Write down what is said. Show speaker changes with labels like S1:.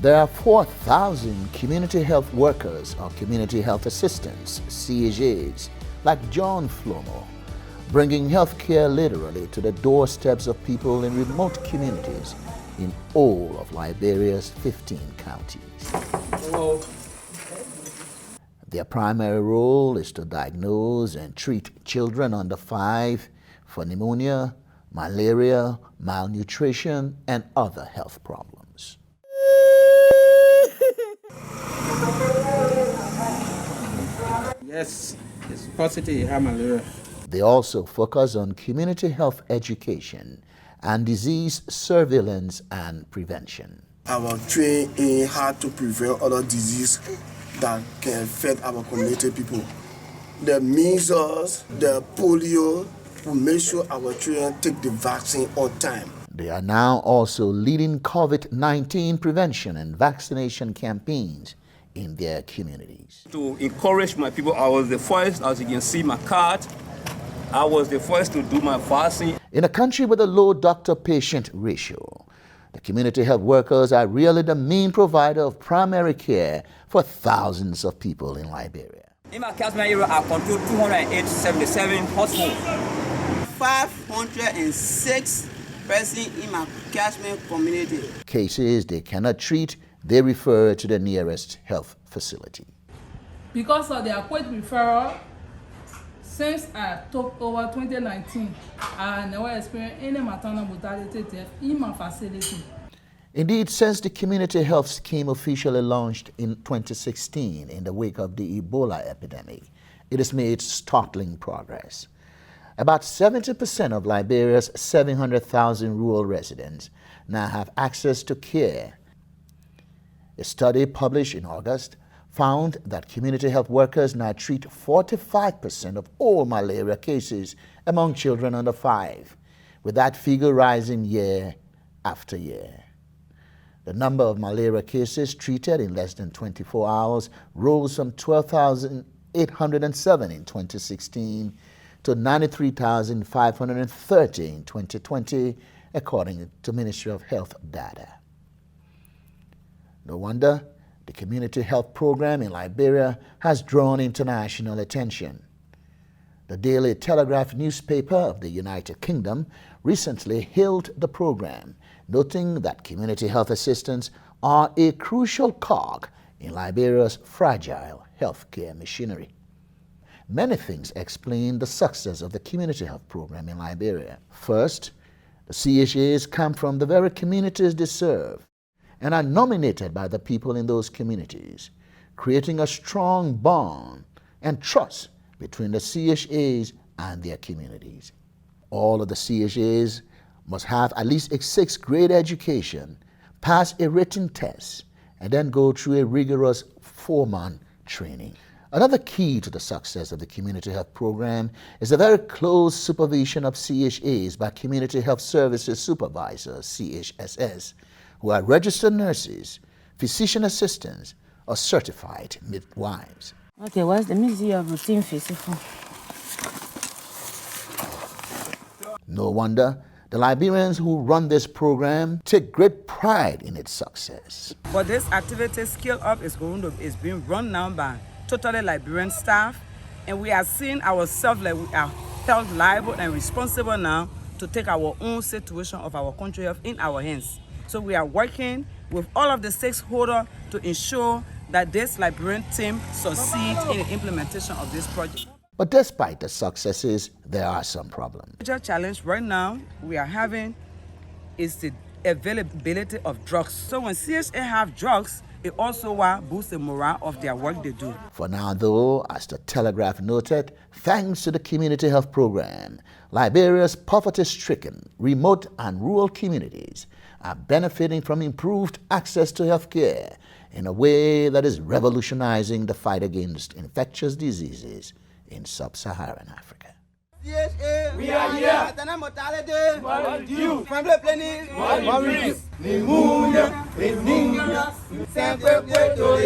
S1: There are 4,000 community health workers or community health assistants, CHAs, like John Flomo, bringing health care literally to the doorsteps of people in remote communities in all of Liberia's 15 counties. Hello. Their primary role is to diagnose and treat children under 5 for pneumonia, malaria, malnutrition, and other health problems.
S2: Yes, it's positive, malaria.
S1: They also focus on community health education and disease surveillance and prevention.
S3: Our training in how to prevent other diseases that can affect our community people. The measles, the polio, we make sure our children take the vaccine on time.
S1: They are now also leading COVID-19 prevention and vaccination campaigns in their communities.
S4: To encourage my people, I was the first, as you can see my card, I was the first to do my vaccine.
S1: In a country with a low doctor-patient ratio, the community health workers are really the main provider of primary care for thousands of people in Liberia.
S4: In my catchment area, I control 277 hospitals.
S5: 506 persons in my catchment community.
S1: Cases they cannot treat, they refer to the nearest health facility.
S6: Because of their quick referral, since I took over 2019, I never experienced any maternal mortality death in my facility.
S1: Indeed, since the community health scheme officially launched in 2016 in the wake of the Ebola epidemic, it has made startling progress. About 70% of Liberia's 700,000 rural residents now have access to care. A study published in August found that community health workers now treat 45% of all malaria cases among children under 5, with that figure rising year after year. The number of malaria cases treated in less than 24 hours rose from 12,807 in 2016 to 93,530 in 2020, according to Ministry of Health data. No wonder the community health program in Liberia has drawn international attention. The Daily Telegraph newspaper of the United Kingdom recently hailed the program, noting that community health assistants are a crucial cog in Liberia's fragile healthcare machinery. Many things explain the success of the community health program in Liberia. First, the CHAs come from the very communities they serve and are nominated by the people in those communities, creating a strong bond and trust between the CHAs and their communities. All of the CHAs must have at least a 6th grade education, pass a written test, and then go through a rigorous 4-month training. Another key to the success of the community health program is the very close supervision of CHAs by Community Health Services Supervisors, CHSS, who are registered nurses, physician assistants, or certified midwives.
S7: Okay, what's the music of routine physical?
S1: No wonder the Liberians who run this program take great pride in its success.
S5: But this activity Scale Up is being run now by totally Liberian staff, and we are seeing ourselves like we are held liable and responsible now to take our own situation of our country health in our hands. So we are working with all of the stakeholders to ensure that this Liberian team succeeds in the implementation of this project.
S1: But despite the successes, there are some problems.
S5: The major challenge right now we are having is the availability of drugs. So when CHA have drugs, it also boosts the morale of their work they do.
S1: For now, though, as the Telegraph noted, thanks to the community health program, Liberia's poverty-stricken, remote and rural communities are benefiting from improved access to health care in a way that is revolutionizing the fight against infectious diseases in sub-Saharan Africa.
S5: CHA, we are here. Maternal mortality, one due. Family planning, one risk. Pneumonia, sempre puedo